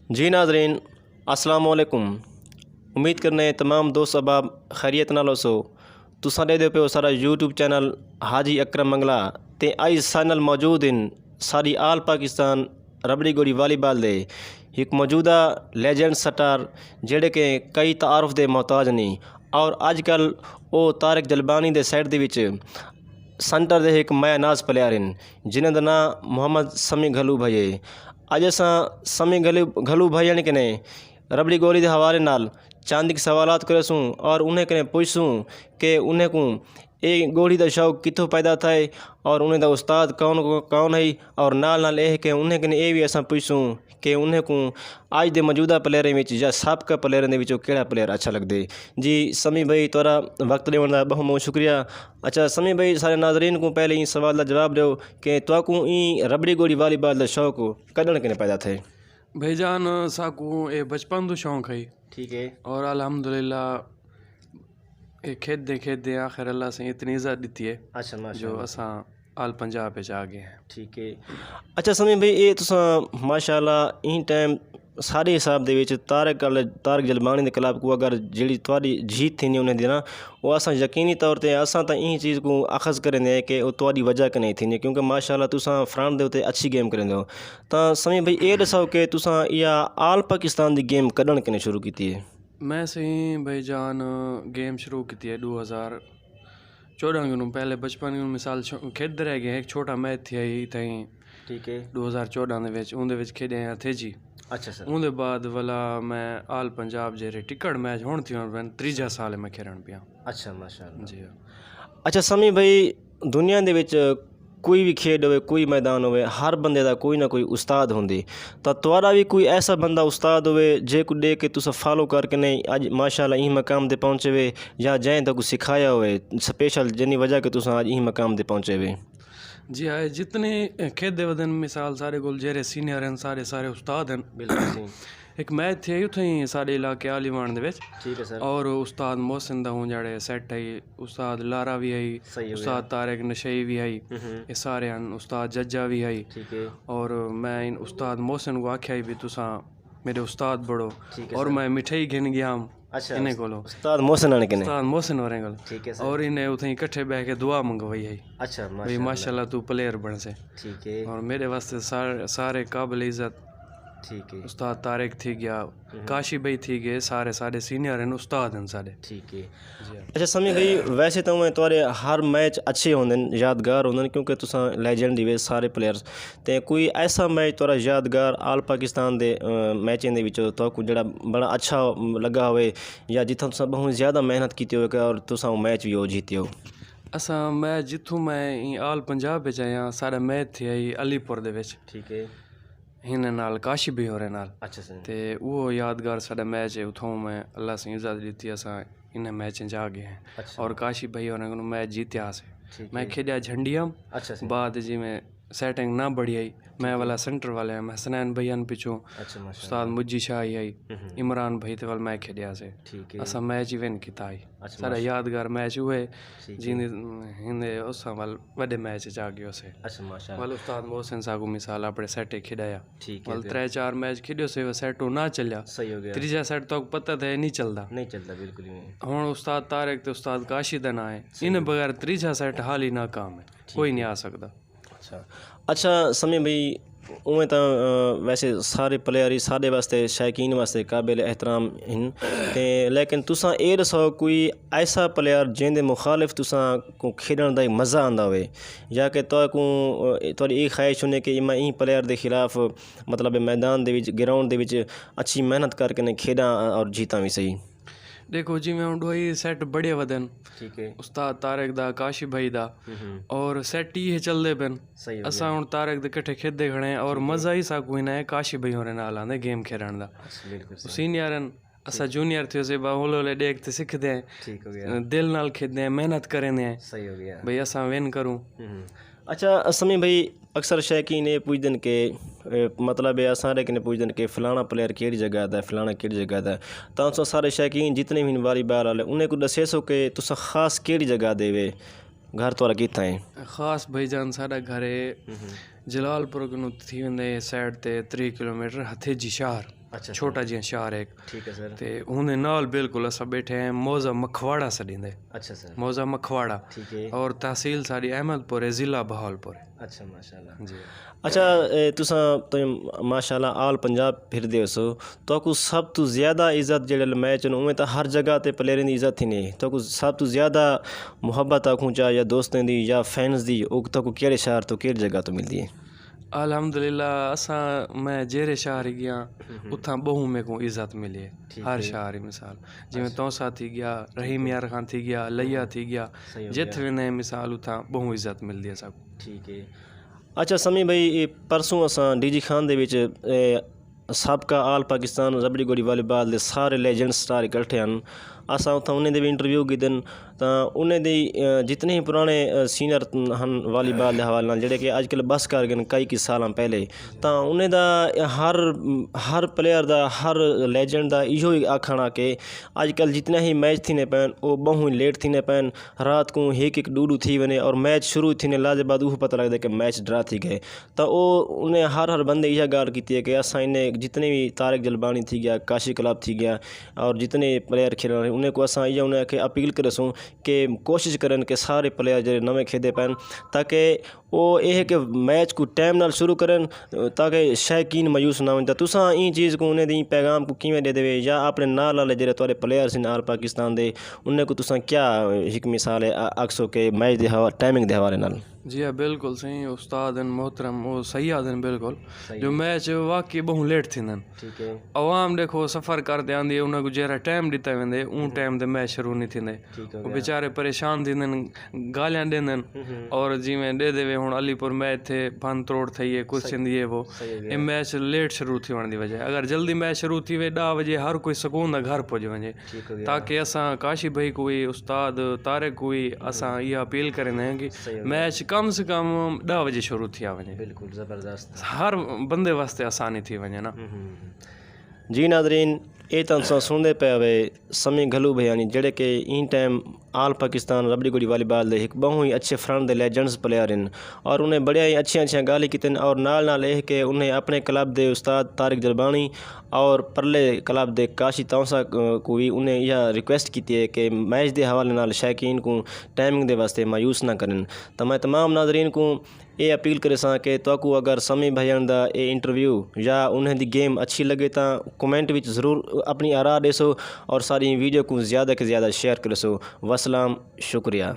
जी नाज़रीन, अस्सलाम वालेकुम। उम्मीद करने तमाम दोस्त अहबाब खैरियत नाल हो। तुसां दे पे सारा यूट्यूब चैनल हाजी अकरम मंगला ते आई चैनल मौजूद इन सारी आल पाकिस्तान रबड़ी गोरी वालीबाल दे एक मौजूदा लेजेंड सटार जेड़े के कई तारुफ दे मोहताज नहीं और अजकल वो तारिक जलबानी दे साइड दे विच सेंटर दे एक मैं नाज प्लेयर इन जिन्हें दा नाम मोहम्मद समी घलू भाई है। अज असां समी घलू भाई ने कने रबड़ी गोली के हवाले नाल चांदी के सवालात करेसूँ और उन्हें कने पूछसूँ कि उन्हें को ये गोली का शौक कितों पैदा थाए और उन्हें दा उस्ताद कौन है और नाल नाल यह कि उन्हें कने ये भी असां पूछसूँ कि उन्हें को आज दे मौजूदा प्लेयरें में या साबका प्लेयरें दे विचों केड़ा प्लेयर अच्छा लगदे। जी समी भाई तोरा वक्त देने का बहुत बहुत शुक्रिया। अच्छा समी भाई सारे नाजरीन को पहले ई सवाल का जवाब दो कि तुहाकू ई रबड़ी गोली वालीबाल का शौक कदण कने पैदा थे। भाईजान साकू ये बचपन तो शौक है। ठीक है। और अल्हम्दुलिल्लाह ये खेदे आखिर अल्लाह से इतनी इज्जत दी है। अच्छा माशा जो असा आल पंजाब पे आ गए हैं। ठीक है। अच्छा समी भाई ये तुसा माशाल्लाह इन टाइम सारे हिसाब दे विच तारिक जलबानी दे खिलाफ को अगर जी थोड़ी जीत थी उन्हें देना वो असा यकीनी तौर पर असा तो इन चीज़ को अखज़ करेंगे कि वो थोड़ी वजह कने थी क्योंकि माशाल्लाह तुसा फ्रंट दे उत्ते अच्छी गेम करेंगे हो। तो समी भाई ये दसो कि तुसा या आल पाकिस्तान दी गेम कदण कने शुरू की है। मैं सही भाईजान गेम शुरू की है 2014 के पहले बचपन के मिसाल खेद रह गए एक छोटा मैच थी तई। ठीक है। 2014 उनदे विच खेडे थे जी। अच्छा सर। उनके बाद वाला मैं आल पंजाब जे टिकट मैच होने थी त्रीजा साल मैं खेलन पिया। अच्छा माशाल्लाह जी। अच्छा समी भाई दुनिया दे विच कोई भी खेड हो कोई मैदान हो हर बंदे का कोई ना कोई उस्ताद होंगे तो तुहारा भी कोई ऐसा बंदा उस्ताद हो जे को दे के तुस फॉलो करके नहीं अज माशाल्लाह यही मकाम ते पहुँचे वे या जैं तक सिखाया हो स्पेशल जिनी वजह के तुस अज यही मकाम ते पहुँचे वे। जी हाँ जितने खेदे वदन मिसाल सारे कोल जेरे सीनियर हैं सारे उस्ताद हैं। बिल्कुल एक मैच थे उत्थें साढ़े इलाके आलीवान दे विच। ठीक है सर। और उस्ताद मोहसिन दा हूँ जड़े सेट है उस्ताद लारा भी है उस्ताद तारिक नशई भी है ये सारे हैं उस्ताद जज्जा भी है। ठीक है। और मैं इन उस्ताद मोहसिन को आख्या भी तुसा मेरे उस्ताद बड़ो और मैं मिठाई घिन गया हम। अच्छा इन्हें कोलो उस्ताद मोहसिन आने के उस्ताद मोहसिन होरे कोल। ठीक है सर। और इन्हें उठे इकट्ठे बह के दुआ मंगवाई है। अच्छा भाई माशाल्लाह तू प्लेयर बन से। ठीक है। और मेरे वास्ते सारे काबिल इज्जत। ठीक है। उस्ताद तारिक थी गया काशी भाई थी गए सारे सीनियर हैं उस्ताद हैं सारे। ठीक है। अच्छा समी भाई वैसे तो मैं तुम्हारे हर मैच अच्छे होंगे यादगार होंगे क्योंकि तुसा लेजेंड ही सारे प्लेयर्स तो कोई ऐसा मैच थोड़ा यादगार आल पाकिस्तान दे मैचें दे विच तो जड़ा बड़ा अच्छा लगा हो या जितना तुसा बहुत ज़्यादा मेहनत की हो और तुसा वो मैच भी हो जीते हो। असा मैच जिथों मैं आल पंजाब आया सारा मैच थे अलीपुर दे विच। ठीक है। हिन नाल काशी भी हो रहे नाल। अच्छा सर। ते वो यादगार साडा मैच है उथों मैं अल्लाह से इजाज़त दी असा इन मैच जा गए हैं। अच्छा। और काशी भाई और मैच जीत्या से मैं खेलिया झंडिया। अच्छा बाद जी में सेटिंग ना बढ़ी आई मैं वाला सेंटर वाले हैं हसनैन भैया पिछू उस्ताद मुज्जी शाह आई इमरान भाई ते वाल मैं खेलिया से असा मैच ही विन किया आई। सारा यादगार मैच हुए जिंदे उस वाल वड्डे मैच जा गयो से। वाल उस्ताद मोहसिन साहब मिसाल अपने सेट खिडाया वाल 3-4 मैच खेडियो से सेटो ना चलिया सही हो गया तीजा सेट तो पता था नहीं चलता बिल्कुल हुन उस्ताद तारिक ते उस्ताद काशी दा ना है इन बगैर तीजा सेट हाल ही नाकाम है कोई नहीं आ सकता। अच्छा समी भाई उमें तो वैसे सारे प्लेयर ही साढ़े वास्ते शौकीन वास्ते काबिल एहतराम हैं ते लेकिन तुसा ये दसो कोई ऐसा प्लेयर जिंदे मुखालिफ तुसा को खेडन दा मज़ा आंदा हो या कि तो को थोड़ी ये ख्वाहिश होने कि मैं इन प्लेयर के खिलाफ मतलब मैदान दे विच ग्राउंड दे विच अच्छी मेहनत करके खेडा और जीता भी सही। देखो जी मैं उडोई सेट बड़े वदन। ठीक है। उस्ताद तारिक दा काशी भाई दा और सेट ही चलदे पेन असा हुन तारिक दे कट्ठे खेदे खड़े और मज़ा ही सा कोई ना है काशी भाई होरे नाल आंदे गेम खेलण दा सीनियर असा जूनियर थे से होले देखते सीखते हैं। ठीक हो गया दिल नाल खेदते हैं मेहनत करेंदे हैं सही हो गया भाई असा विन करूँ। अच्छा समी भाई अक्सर शौकीन ये पूछदन के मतलब है सारे कि पूछदन के फलाना प्लेयर केड़ी जगह दा फलाना केड़ी जगह दा तो सारे शौकीन जितने भी वालीबाल वाले उन्हें को दसे सो कि तुस खास केड़ी जगह देवे घर तो कितना है। खास भाईजान साडा घर है जलालपुर को थी वेंदे साइड ते 3 किलोमीटर हथेजी शहर। छोटा जिहा शहर एक ठीक है सर। ते उन्हें नाल बिल्कुल अस बैठे हैं मौजा मखवाड़ा सॾींदे। अच्छा सर। मौजा मखवाड़ा ठीक है। और तहसील साड़ी अहमदपुर है, ज़िला बहावलपुर है। अच्छा माशाल्लाह जी। अच्छा तुम माशाल्लाह आल पंजाब फिरदे हो तो सब तो ज़्यादा इज़्ज़त जेह्ड़े मैच न उमें तो हर जगह ते प्लेयरें दी इज़्ज़त थी नहीं तो सब तो ज़्यादा मुहब्बत आखूं चा या दोस्तें दी या फैंस दी वो तो केड़े शहर तो केड़ी जगह तो मिलती है? अल्हम्दुलिल्लाह असा मैं जेरे शहर गया उथा बहु में को इज्जत मिली है हर शहर मिसाल जिमें तौसा थी गया, रहीम यार खान थी गया, लैया थी गया, जित भी मिसाल उथा बहु इज्जत मिलती है सब। ठीक है। अच्छा समी भाई परसों असा डीजी खान दे विच सबका आल पाकिस्तान रबड़ी गोड़ी वालीबाल दे सारे लेजेंड स्टार इकट्ठे हैं। असा उथा उन्हें दे भी इंटरव्यू कीते तो उन्हें दी जितने ही पुराने सीनियर हैं वालीबाल के हवाले नाल जेह्ड़े कि अजकल बस कर गए कई साल पहले तो उन्हें दा हर प्लेयर दा हर लेजेंड दा इहो ही आखना कि अजकल जितने ही मैच थीने पैन वो बहु लेट थीने पैन रात को एक डूडू थी वने और मैच शुरू थीने लाजे बाद वो पता लगता कि मैच ड्रा थी गए तो उन्हें हर बंदे यह गाल की है कि असा इन्हें जितने भी तारिक जलबानी थी गया, काशी क्लब थी गया और जितने प्लेयर खेल रहे उन्हें को असा ये उन्हें के अपील करेसूँ कि कोशिश करें कि सारे प्लेयर जो नवे खेदे पैन ताकि वो यह कि मैच को टाइम नाल शुरू करें ताकि शौकीन मायूस ना हो। तुसा इन चीज़ को उन्हें दी पैगाम को किमें दे देवे या अपने नाल वाले जो तुहाडे प्लेयर्स इन आल पाकिस्तान दे उन्हें को तुसा क्या एक मिसाल है अक्सो के मैच दे टाइमिंग दे हवाले नाल? जी हाँ बिल्कुल सही उस्ताद मोहतरम वो सही आदन बिल्कुल जो मैच वाकई बहु लेट थी। ठीक है। अवाम देखो सफ़र करते आंदी उन्हें को जरा टाइम दिता वेंदे उन टाइम ते मैच शुरू नहीं थींदे वो बेचारे परेशान थींदे गालियां देंदे और जिमें दे देवे हुण अलीपुर मैच थे फन तोड़ थी है कुछ थी वो ये मैच लेट शुरू थी वण दी वजह अगर जल्दी मैच शुरू थी वे 10 बजे हर कोई सुकून दा घर पहुंच वञे ताकि असां काशी भाई कोई उस्ताद तारिक कोई असां ये अपील करेंगे हैं कि मैच कम से कम 10 बजे शुरू थिया वञे। बिल्कुल ज़बरदस्त हर बंदे वास्ते आसानी थी वञे ना। जी नादरीन ये तो सुनते पे वे समी घलू भयानी जेड़े कि in time all Pakistan rabri Godi volleyball दे एक बहु ही अच्छे फ्रंट दे लेजेंड्स प्लेयर हैं और उन्हें बड़िया ही अच्छी गाली की और नाल यह कि उन्हें अपने क्लब दे उस्ताद तारिक जलबानी और परले क्लब दे काशी तौसा को भी उन्हें यह रिक्वेस्ट की है कि मैच के हवाले नाल शौकीन को टाइमिंग दे वास्ते मायूस ना करें। तो मैं तमाम नाजरीन को ये अपील करे सा कि तो अगर समी भाईन दा ये इंटरव्यू या उन्हें दी गेम अच्छी लगे तो कमेंट विच ज़रूर अपनी आरा देसो और सारी वीडियो को ज़्यादा से ज़्यादा शेयर करो। वसलाम, शुक्रिया।